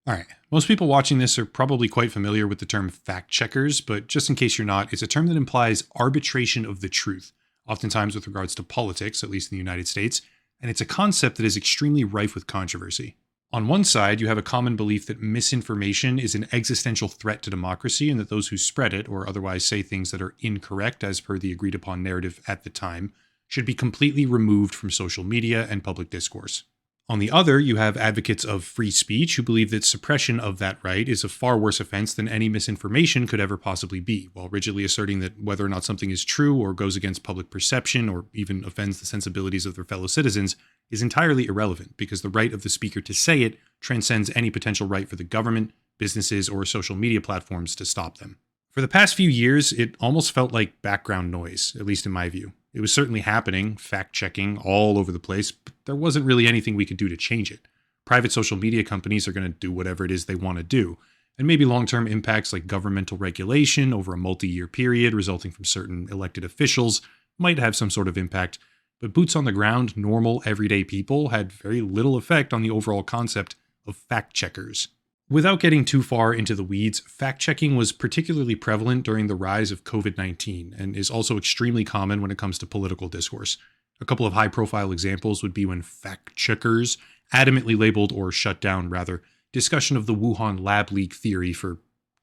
All right. Most people watching this are probably quite familiar with the term fact checkers, but just in case you're not, it's a term that implies arbitration of the truth, oftentimes with regards to politics, at least in the United States, and it's a concept that is extremely rife with controversy. On one side, you have a common belief that misinformation is an existential threat to democracy and that those who spread it or otherwise say things that are incorrect as per the agreed upon narrative at the time should be completely removed from social media and public discourse. On the other, you have advocates of free speech who believe that suppression of that right is a far worse offense than any misinformation could ever possibly be, while rigidly asserting that whether or not something is true or goes against public perception or even offends the sensibilities of their fellow citizens is entirely irrelevant because the right of the speaker to say it transcends any potential right for the government, businesses, or social media platforms to stop them. For the past few years, it almost felt like background noise, at least in my view. It was certainly happening, fact-checking all over the place, but there wasn't really anything we could do to change it. Private social media companies are going to do whatever it is they want to do, and maybe long-term impacts like governmental regulation over a multi-year period resulting from certain elected officials might have some sort of impact, but boots on the ground, normal, everyday people had very little effect on the overall concept of fact-checkers. Without getting too far into the weeds, fact-checking was particularly prevalent during the rise of COVID-19 and is also extremely common when it comes to political discourse. A couple of high-profile examples would be when fact-checkers adamantly labeled or shut down, rather, discussion of the Wuhan lab leak theory for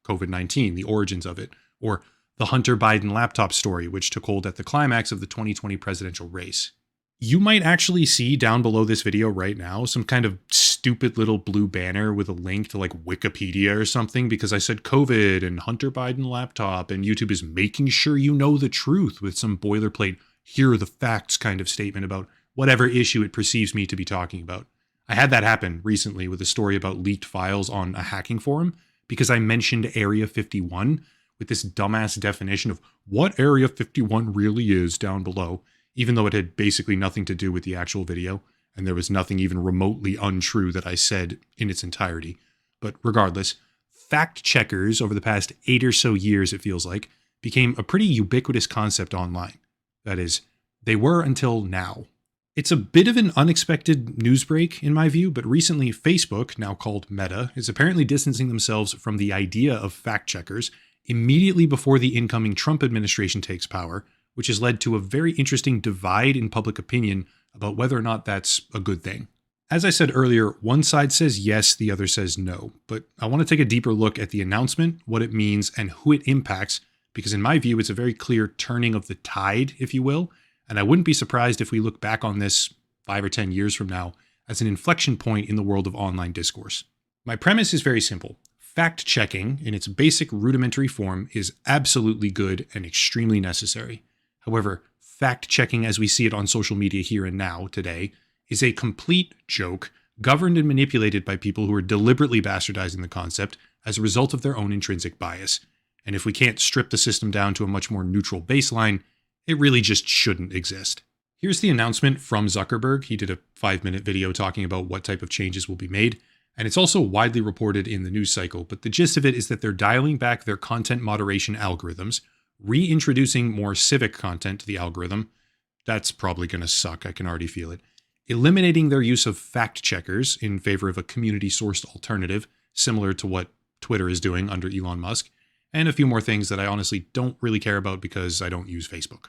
COVID-19, the origins of it, or the Hunter Biden laptop story, which took hold at the climax of the 2020 presidential race. You might actually see down below this video right now some kind of stupid little blue banner with a link to like Wikipedia or something because I said COVID and Hunter Biden laptop and YouTube is making sure you know the truth with some boilerplate, here are the facts kind of statement about whatever issue it perceives me to be talking about. I had that happen recently with a story about leaked files on a hacking forum because I mentioned Area 51 with this dumbass definition of what Area 51 really is down below, even though it had basically nothing to do with the actual video, and there was nothing even remotely untrue that I said in its entirety. But regardless, fact checkers over the past 8 or so years, it feels like, became a pretty ubiquitous concept online. That is, they were until now. It's a bit of an unexpected news break in my view, but recently Facebook, now called Meta, is apparently distancing themselves from the idea of fact checkers immediately before the incoming Trump administration takes power, which has led to a very interesting divide in public opinion about whether or not that's a good thing. As I said earlier, one side says yes, the other says no, but I want to take a deeper look at the announcement, what it means, and who it impacts, because in my view, it's a very clear turning of the tide, if you will, and I wouldn't be surprised if we look back on this 5 or 10 years from now as an inflection point in the world of online discourse. My premise is very simple. Fact-checking, in its basic rudimentary form, is absolutely good and extremely necessary. However, fact-checking as we see it on social media here and now, today, is a complete joke, governed and manipulated by people who are deliberately bastardizing the concept as a result of their own intrinsic bias. And if we can't strip the system down to a much more neutral baseline, it really just shouldn't exist. Here's the announcement from Zuckerberg. He did a 5-minute video talking about what type of changes will be made, and it's also widely reported in the news cycle, but the gist of it is that they're dialing back their content moderation algorithms, reintroducing more civic content to the algorithm. That's probably going to suck, I can already feel it. Eliminating their use of fact checkers in favor of a community-sourced alternative, similar to what Twitter is doing under Elon Musk, and a few more things that I honestly don't really care about because I don't use Facebook.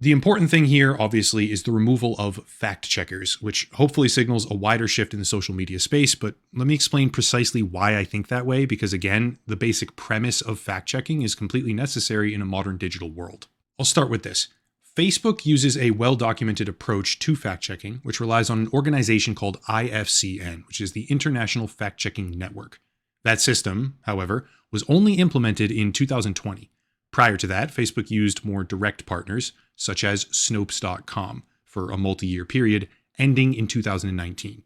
The important thing here, obviously, is the removal of fact checkers, which hopefully signals a wider shift in the social media space, but let me explain precisely why I think that way, because again, the basic premise of fact checking is completely necessary in a modern digital world. I'll start with this. Facebook uses a well-documented approach to fact-checking, which relies on an organization called IFCN, which is the International Fact-Checking Network. That system, however, was only implemented in 2020. Prior to that, Facebook used more direct partners, such as Snopes.com, for a multi-year period, ending in 2019.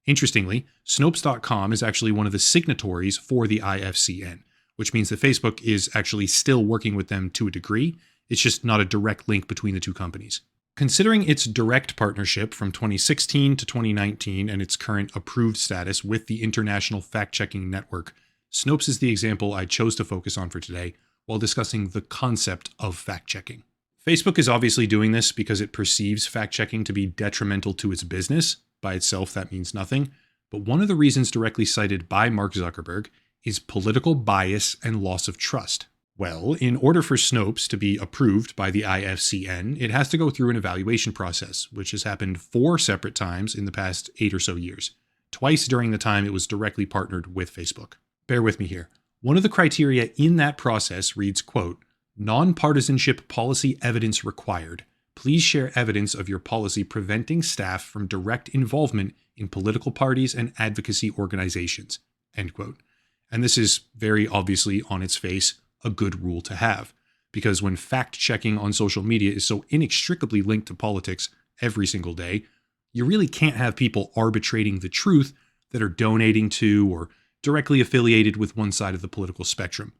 Interestingly, Snopes.com is actually one of the signatories for the IFCN, which means that Facebook is actually still working with them to a degree. It's just not a direct link between the two companies. Considering its direct partnership from 2016 to 2019 and its current approved status with the International Fact-Checking Network, Snopes is the example I chose to focus on for today while discussing the concept of fact-checking. Facebook is obviously doing this because it perceives fact-checking to be detrimental to its business. By itself, that means nothing. but one of the reasons directly cited by Mark Zuckerberg is political bias and loss of trust. Well, in order for Snopes to be approved by the IFCN, it has to go through an evaluation process, which has happened 4 separate times in the past 8 or so years. Twice during the time it was directly partnered with Facebook. Bear with me here. One of the criteria in that process reads, quote, "Non-partisanship policy evidence required. Please share evidence of your policy preventing staff from direct involvement in political parties and advocacy organizations," end quote. And this is very obviously on its face a good rule to have, because when fact-checking on social media is so inextricably linked to politics every single day, you really can't have people arbitrating the truth that are donating to or directly affiliated with one side of the political spectrum.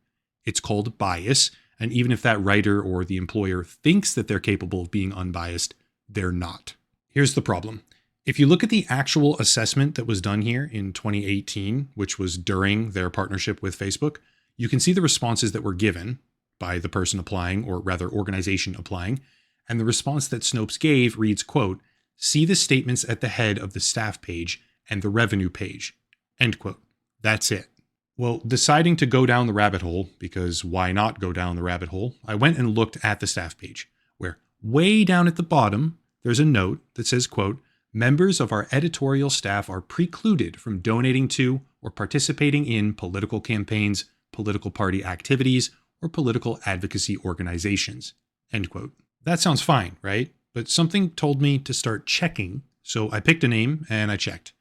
It's called bias, and even if that writer or the employer thinks that they're capable of being unbiased, they're not. Here's the problem. If you look at the actual assessment that was done here in 2018, which was during their partnership with Facebook, you can see the responses that were given by the person applying, or rather organization applying, and the response that Snopes gave reads, quote, "See the statements at the head of the staff page and the revenue page," end quote. That's it. Well, deciding to go down the rabbit hole, because why not go down the rabbit hole, I went and looked at the staff page, where way down at the bottom, there's a note that says, quote, "Members of our editorial staff are precluded from donating to or participating in political campaigns, political party activities, or political advocacy organizations," end quote. That sounds fine, right? But something told me to start checking, so I picked a name and I checked.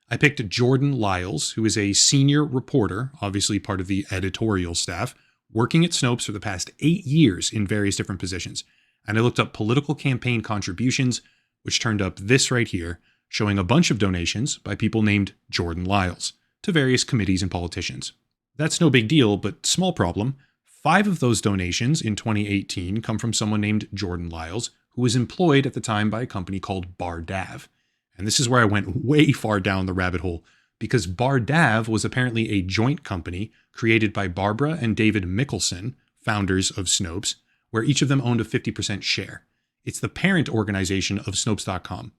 I picked Jordan Lyles, who is a senior reporter, obviously part of the editorial staff, working at Snopes for the past 8 years in various different positions. And I looked up political campaign contributions, which turned up this right here, showing a bunch of donations by people named Jordan Lyles to various committees and politicians. That's no big deal, but small problem. 5 of those donations in 2018 come from someone named Jordan Lyles, who was employed at the time by a company called BarDav. And this is where I went way far down the rabbit hole, because BarDav was apparently a joint company created by Barbara and David Mickelson, founders of Snopes, where each of them owned a 50% share. It's the parent organization of Snopes.com.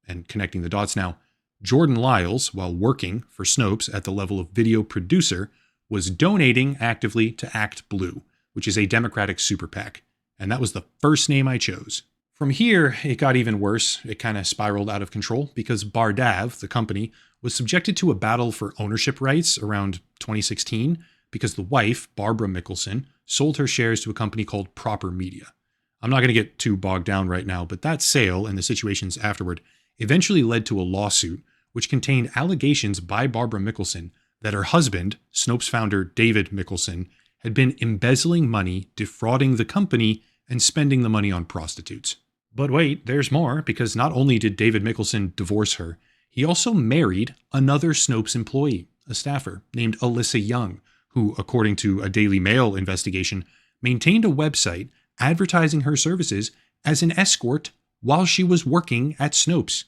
And connecting the dots now, Jordan Lyles, while working for Snopes at the level of video producer, was donating actively to Act Blue, which is a Democratic super PAC. And that was the first name I chose. From here, it got even worse. It kind of spiraled out of control because BarDav, the company, was subjected to a battle for ownership rights around 2016 because the wife, Barbara Mickelson, sold her shares to a company called Proper Media. I'm not going to get too bogged down right now, but that sale and the situations afterward eventually led to a lawsuit which contained allegations by Barbara Mickelson that her husband, Snopes founder David Mickelson, had been embezzling money, defrauding the company, and spending the money on prostitutes. But wait, there's more, because not only did David Mickelson divorce her, he also married another Snopes employee, a staffer named Alyssa Young, who, according to a Daily Mail investigation, maintained a website advertising her services as an escort while she was working at Snopes.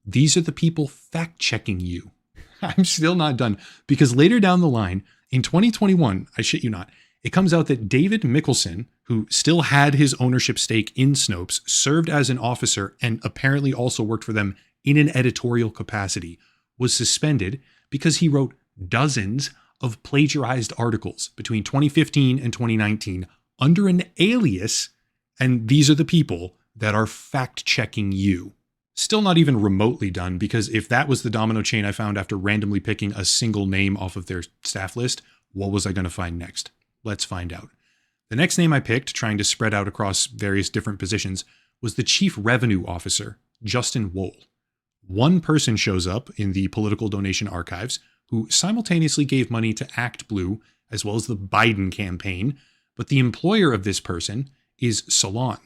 These are the people fact-checking you. I'm still not done, because later down the line, in 2021, I shit you not, it comes out that David Mickelson, who still had his ownership stake in Snopes, served as an officer and apparently also worked for them in an editorial capacity, was suspended because he wrote dozens of plagiarized articles between 2015 and 2019 under an alias, and these are the people that are fact-checking you. Still not even remotely done, because if that was the domino chain I found after randomly picking a single name off of their staff list, what was I going to find next? Let's find out. The next name I picked, trying to spread out across various different positions, was the Chief Revenue Officer, Justin Wohl. One person shows up in the political donation archives who simultaneously gave money to Act Blue as well as the Biden campaign, but the employer of this person is Salon.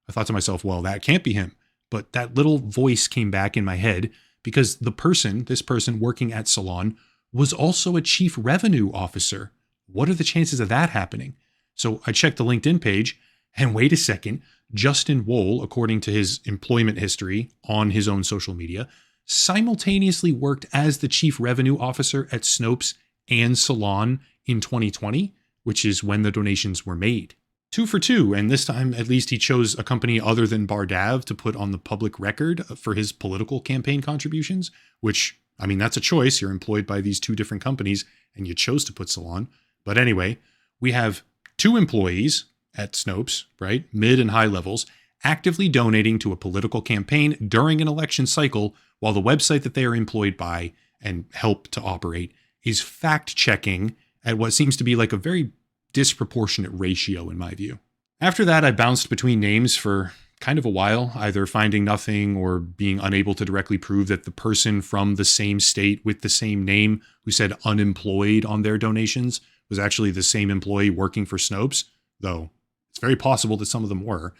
I thought to myself, well, that can't be him. But that little voice came back in my head because this person working at Salon, was also a Chief Revenue Officer. What are the chances of that happening? So I checked the LinkedIn page, and wait a second, Justin Wohl, according to his employment history on his own social media, simultaneously worked as the Chief Revenue Officer at Snopes and Salon in 2020, which is when the donations were made. 2 for 2, and this time at least he chose a company other than BarDav to put on the public record for his political campaign contributions, which I mean, that's a choice. You're employed by these two different companies and you chose to put salon. But anyway, we have 2 employees at Snopes, right? Mid and high levels, actively donating to a political campaign during an election cycle while the website that they are employed by and help to operate is fact checking at what seems to be like a very disproportionate ratio in my view. After that, I bounced between names for kind of a while, either finding nothing or being unable to directly prove that the person from the same state with the same name who said unemployed on their donations was actually the same employee working for Snopes, though it's very possible that some of them were.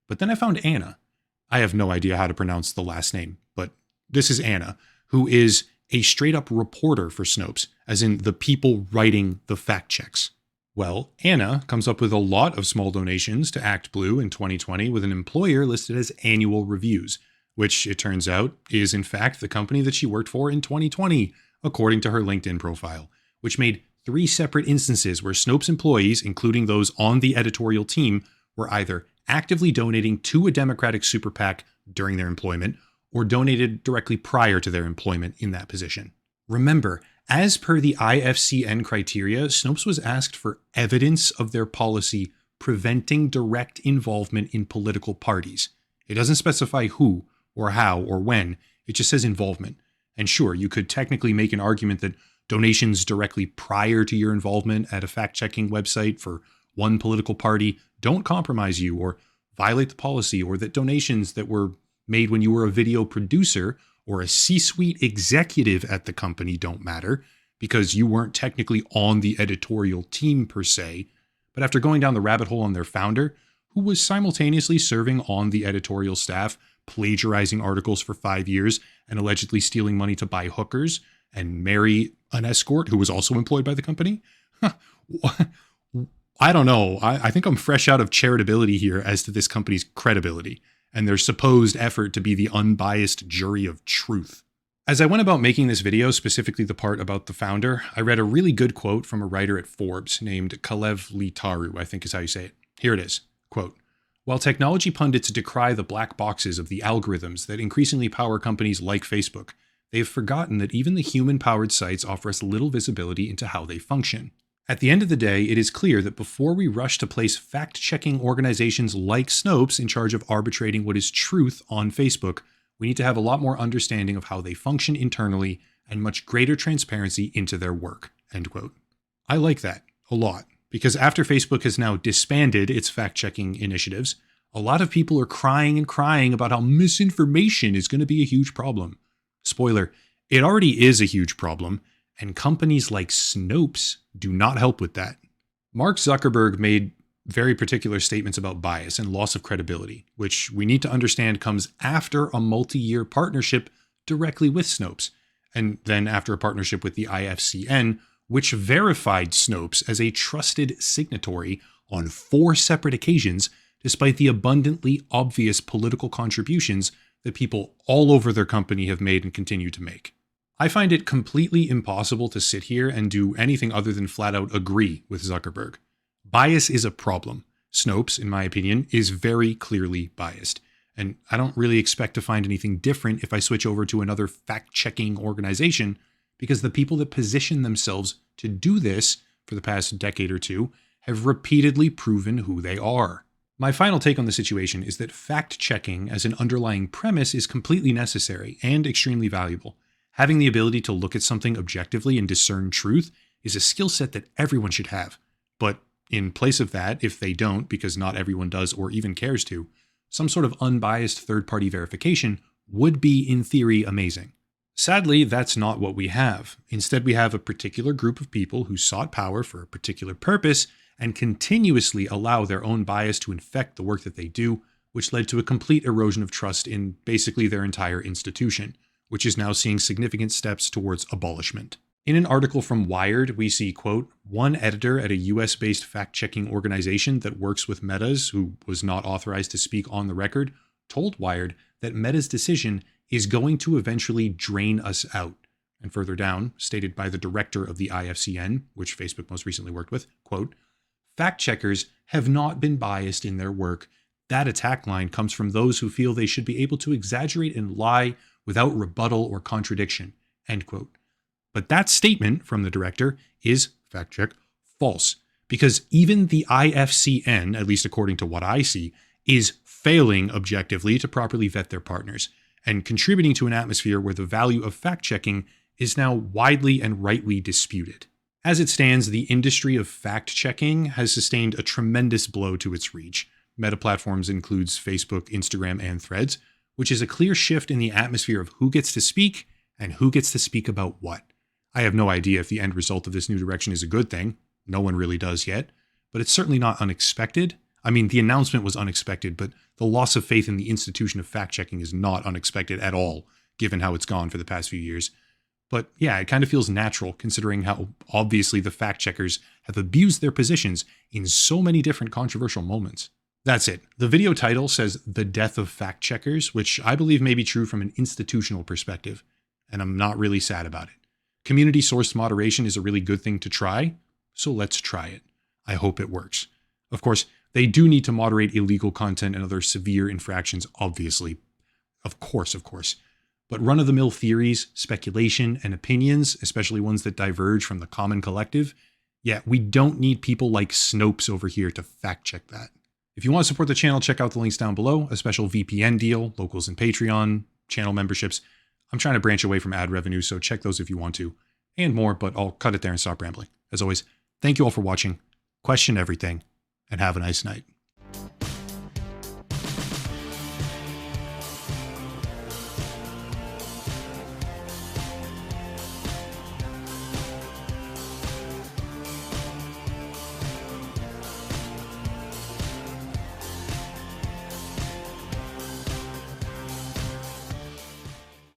But then I found Anna. I have no idea how to pronounce the last name, but this is Anna, who is a straight up reporter for Snopes, as in the people writing the fact checks. Well, Anna comes up with a lot of small donations to Act Blue in 2020 with an employer listed as Annual Reviews, which it turns out is in fact the company that she worked for in 2020, according to her LinkedIn profile, which made 3 separate instances where Snopes employees, including those on the editorial team, were either actively donating to a Democratic super PAC during their employment or donated directly prior to their employment in that position. Remember, as per the IFCN criteria, Snopes was asked for evidence of their policy preventing direct involvement in political parties. It doesn't specify who or how or when, it just says involvement. And sure, you could technically make an argument that donations directly prior to your involvement at a fact-checking website for one political party don't compromise you or violate the policy, or that donations that were made when you were a video producer or a C-suite executive at the company don't matter because you weren't technically on the editorial team per se. But after going down the rabbit hole on their founder, who was simultaneously serving on the editorial staff, plagiarizing articles for 5 years, and allegedly stealing money to buy hookers and marry an escort who was also employed by the company? I don't know. I think I'm fresh out of charitability here as to this company's credibility and their supposed effort to be the unbiased jury of truth. As I went about making this video, specifically the part about the founder, I read a really good quote from a writer at Forbes named Kalev Litaru, I think is how you say it. Here it is. Quote, "While technology pundits decry the black boxes of the algorithms that increasingly power companies like Facebook, they've forgotten that even the human-powered sites offer us little visibility into how they function. At the end of the day, it is clear that before we rush to place fact-checking organizations like Snopes in charge of arbitrating what is truth on Facebook, we need to have a lot more understanding of how they function internally and much greater transparency into their work." End quote. I like that a lot, because after Facebook has now disbanded its fact-checking initiatives, a lot of people are crying and crying about how misinformation is going to be a huge problem. Spoiler, it already is a huge problem, and companies like Snopes do not help with that. Mark Zuckerberg made very particular statements about bias and loss of credibility, which we need to understand comes after a multi-year partnership directly with Snopes, and then after a partnership with the IFCN, which verified Snopes as a trusted signatory on 4 separate occasions, despite the abundantly obvious political contributions that people all over their company have made and continue to make. I find it completely impossible to sit here and do anything other than flat out agree with Zuckerberg. Bias is a problem. Snopes, in my opinion, is very clearly biased. And I don't really expect to find anything different if I switch over to another fact-checking organization, because the people that position themselves to do this for the past decade or two have repeatedly proven who they are. My final take on the situation is that fact-checking as an underlying premise is completely necessary and extremely valuable. Having the ability to look at something objectively and discern truth is a skill set that everyone should have. But in place of that, if they don't, because not everyone does or even cares to, some sort of unbiased third-party verification would be, in theory, amazing. Sadly, that's not what we have. Instead, we have a particular group of people who sought power for a particular purpose and continuously allow their own bias to infect the work that they do, which led to a complete erosion of trust in basically their entire institution, which is now seeing significant steps towards abolishment. In an article from Wired, we see, quote, "One editor at a US-based fact-checking organization that works with Meta's, who was not authorized to speak on the record, told Wired that Meta's decision is going to eventually drain us out." And further down, stated by the director of the IFCN, which Facebook most recently worked with, quote, "Fact-checkers have not been biased in their work. That attack line comes from those who feel they should be able to exaggerate and lie without rebuttal or contradiction. end quote. But that statement from the director is, fact check, false. Because even the IFCN, at least according to what I see, is failing objectively to properly vet their partners and contributing to an atmosphere where the value of fact-checking is now widely and rightly disputed. As it stands, the industry of fact-checking has sustained a tremendous blow to its reach. Meta Platforms includes Facebook, Instagram, and Threads, which is a clear shift in the atmosphere of who gets to speak and who gets to speak about what. I have no idea if the end result of this new direction is a good thing. No one really does yet, but it's certainly not unexpected. I mean, the announcement was unexpected, but the loss of faith in the institution of fact-checking is not unexpected at all, given how it's gone for the past few years. But yeah, it kind of feels natural considering how obviously the fact-checkers have abused their positions in so many different controversial moments. That's it. The video title says The Death of Fact-Checkers, which I believe may be true from an institutional perspective, and I'm not really sad about it. Community-sourced moderation is a really good thing to try, so let's try it. I hope it works. Of course, they do need to moderate illegal content and other severe infractions, obviously. Of course. But run-of-the-mill theories, speculation, and opinions, especially ones that diverge from the common collective, yeah, we don't need people like Snopes over here to fact-check that. If you want to support the channel, check out the links down below, a special VPN deal, locals and Patreon, channel memberships. I'm trying to branch away from ad revenue, so check those if you want to. And more, but I'll cut it there and stop rambling. As always, thank you all for watching. Question everything, and have a nice night.